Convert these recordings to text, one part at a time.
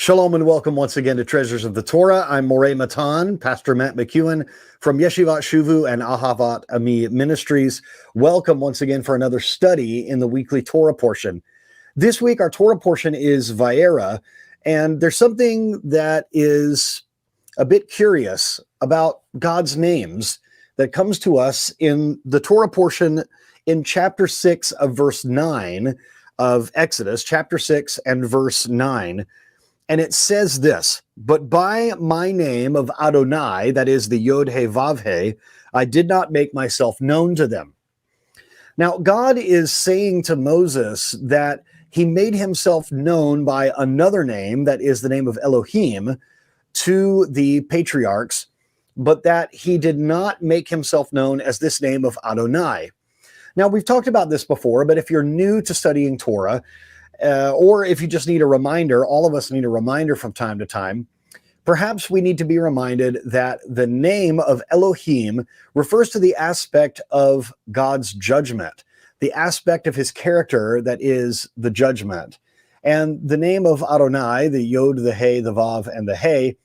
Shalom and welcome once again to Treasures of the Torah. I'm Moreh Matan, Pastor Matt McEwen from Yeshivat Shuvu and Ahavat Ammi Ministries. Welcome once again for another study in the weekly Torah portion. This week our Torah portion is Vaera, and there's something that is a bit curious about God's names that comes to us in the Torah portion in chapter 6 of verse 9 of Exodus, chapter 6 and verse 9. And it says this, "But by my name of Adonai," that is the Yod He Vav He, "I did not make myself known to them." Now, God is saying to Moses that he made himself known by another name, that is the name of Elohim, to the patriarchs, but that he did not make himself known as this name of Adonai. Now, we've talked about this before, but if you're new to studying Torah, or if you just need a reminder, all of us need a reminder from time to time, perhaps we need to be reminded that the name of Elohim refers to the aspect of God's judgment, the aspect of his character that is the judgment. And the name of Adonai, the Yod, the He, the Vav, and the He,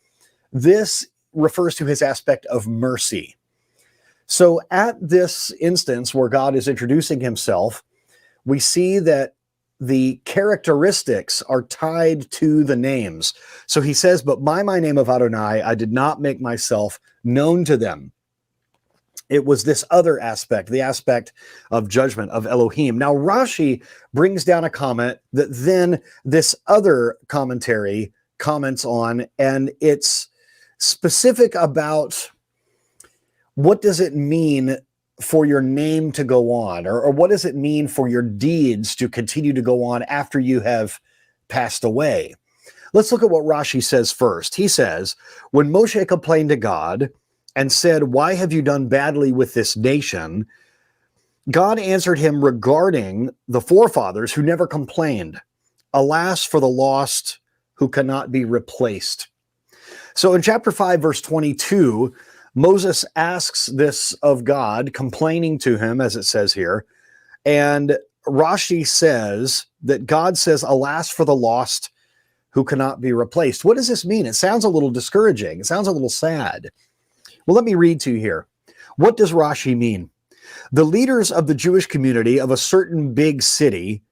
this refers to his aspect of mercy. So at this instance where God is introducing himself, we see that the characteristics are tied to the names. So he says, "But by my name of Adonai, I did not make myself known to them." It was this other aspect, the aspect of judgment of Elohim. Now, Rashi brings down a comment that then this other commentary comments on, and it's specific about what does it mean for your name to go on, or what does it mean for your deeds to continue to go on after you have passed away? Let's look at what Rashi says first. He says, "When Moshe complained to God and said, 'Why have you done badly with this nation?' God answered him regarding the forefathers who never complained. Alas for the lost who cannot be replaced." So in chapter 5, verse 22, Moses asks this of God, complaining to him, as it says here. And Rashi says that God says, "Alas for the lost who cannot be replaced." What does this mean? It sounds a little discouraging. It sounds a little sad. Well, let me read to you here. What does Rashi mean? The leaders of the Jewish community of a certain big city,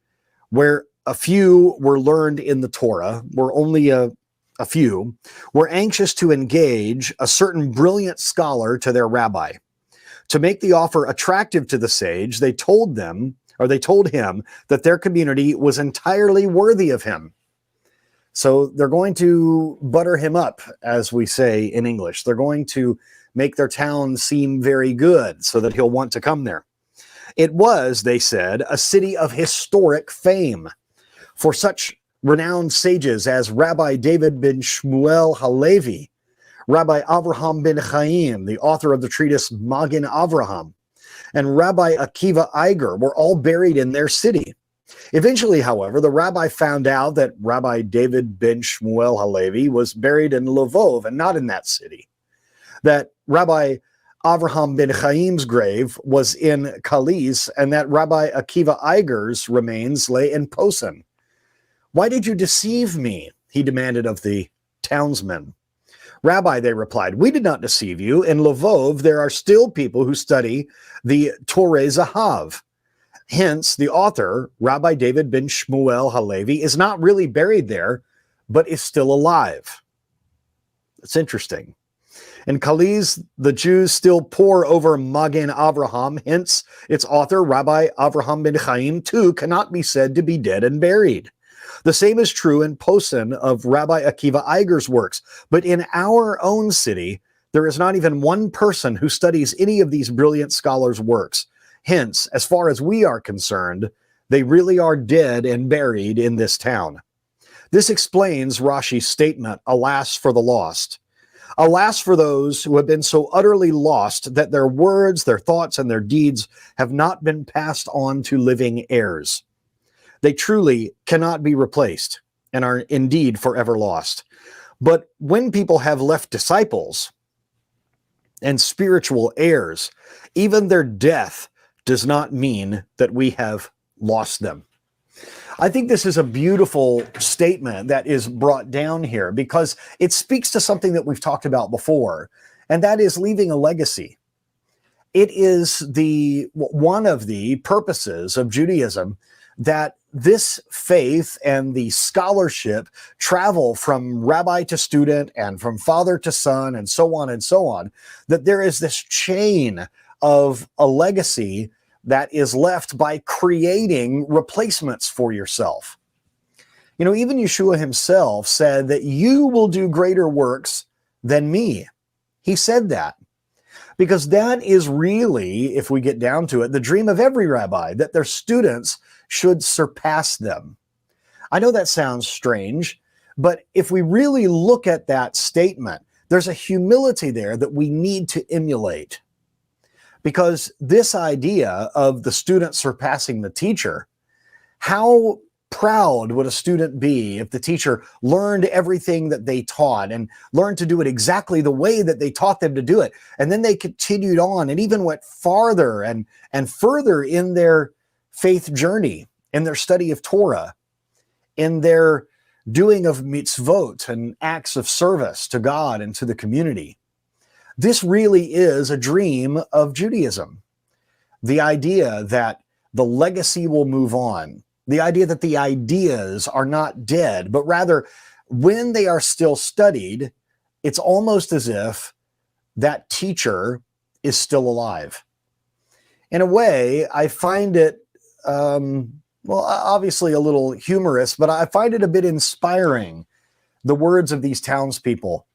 where a few were learned in the Torah, were only a few, were anxious to engage a certain brilliant scholar to their rabbi. To make the offer attractive to the sage, they told him that their community was entirely worthy of him. So they're going to butter him up, as we say in English. They're going to make their town seem very good so that he'll want to come there. It was, they said, a city of historic fame. For such renowned sages as Rabbi David ben Shmuel Halevi, Rabbi Avraham ben Chaim, the author of the treatise Magen Avraham, and Rabbi Akiva Eiger were all buried in their city. Eventually, however, the rabbi found out that Rabbi David ben Shmuel Halevi was buried in Lvov and not in that city, that Rabbi Avraham ben Chaim's grave was in Kaliz, and that Rabbi Akiva Eiger's remains lay in Posen. "Why did you deceive me?" he demanded of the townsmen. "Rabbi," they replied, "we did not deceive you. In Lvov, there are still people who study the Torah Zahav. Hence, the author, Rabbi David ben Shmuel Halevi, is not really buried there, but is still alive." It's interesting. In Kaliz, the Jews still pore over Magen Avraham. Hence, its author, Rabbi Avraham ben Chaim, too, cannot be said to be dead and buried. The same is true in Posen of Rabbi Akiva Eiger's works. But in our own city, there is not even one person who studies any of these brilliant scholars' works. Hence, as far as we are concerned, they really are dead and buried in this town. This explains Rashi's statement, "Alas for the lost." Alas for those who have been so utterly lost that their words, their thoughts, and their deeds have not been passed on to living heirs. They truly cannot be replaced and are indeed forever lost. But when people have left disciples and spiritual heirs, even their death does not mean that we have lost them. I think this is a beautiful statement that is brought down here because it speaks to something that we've talked about before, and that is leaving a legacy. It is one of the purposes of Judaism that this faith and the scholarship travel from rabbi to student and from father to son and so on, that there is this chain of a legacy that is left by creating replacements for yourself. You know, even Yeshua himself said that you will do greater works than me. He said that because that is really, if we get down to it, the dream of every rabbi, that their students should surpass them. I know that sounds strange, but if we really look at that statement, there's a humility there that we need to emulate. Because this idea of the student surpassing the teacher, how proud would a student be if the teacher learned everything that they taught and learned to do it exactly the way that they taught them to do it. And then they continued on and even went farther and further in their faith journey, in their study of Torah, in their doing of mitzvot and acts of service to God and to the community. This really is a dream of Judaism. The idea that the legacy will move on, the idea that the ideas are not dead, but rather when they are still studied, it's almost as if that teacher is still alive. In a way, I find it, obviously a little humorous, but I find it a bit inspiring, the words of these townspeople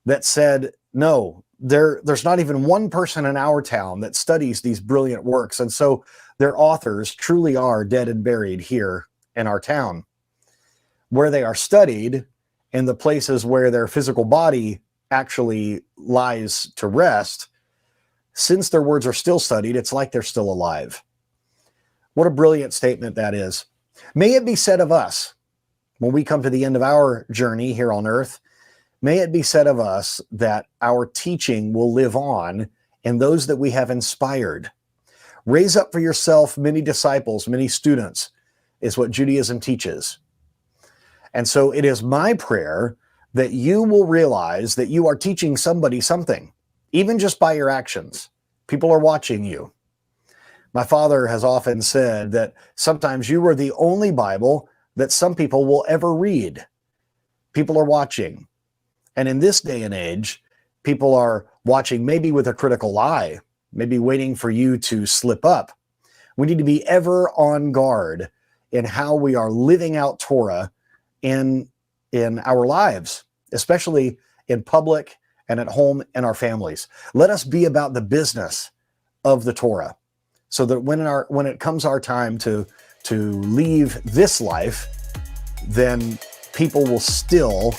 that said, no, there's not even one person in our town that studies these brilliant works. And so their authors truly are dead and buried here in our town. Where they are studied, in the places where their physical body actually lies to rest, since their words are still studied, it's like they're still alive. What a brilliant statement that is. May it be said of us, when we come to the end of our journey here on earth, may it be said of us that our teaching will live on in those that we have inspired. Raise up for yourself many disciples, many students, is what Judaism teaches. And so it is my prayer that you will realize that you are teaching somebody something, even just by your actions. People are watching you. My father has often said that sometimes you are the only Bible that some people will ever read. People are watching. And in this day and age, people are watching maybe with a critical eye, maybe waiting for you to slip up. We need to be ever on guard in how we are living out Torah in our lives, especially in public and at home and our families. Let us be about the business of the Torah so that when it comes our time to leave this life, then people will still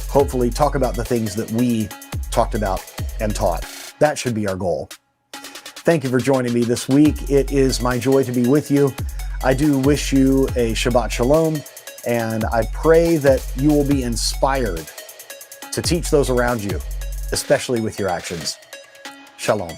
hopefully talk about the things that we talked about and taught. That should be our goal. Thank you for joining me this week. It is my joy to be with you. I do wish you a Shabbat Shalom, and I pray that you will be inspired to teach those around you, especially with your actions. Shalom.